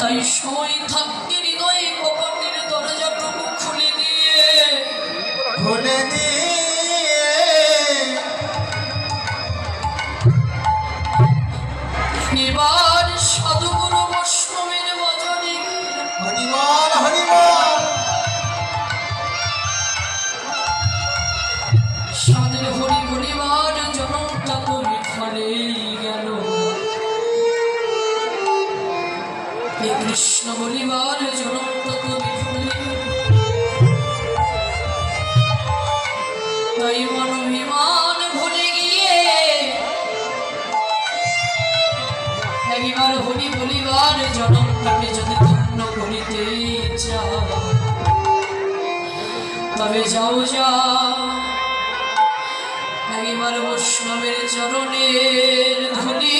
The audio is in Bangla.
তাই সময় থাকতে হৃদয় কপাটের দরজাটুকু খুলে দিয়ে এবার সাধুগুরু বৈষ্ণবের ভজনে হরিবল হরিবল সাদের হরি বলিবার জনমটা তো বিফলেই গেল, এ কৃষ্ণ বলিবার জনমটা তো বিফলে। তাই মনোভিমান ভুলে গিয়ে একবার হরি বলিবার জনমটাকে যদি ধন্য করিতে চাও তবে যাও যা একবার বৈষ্ণবের চরণের ধুলি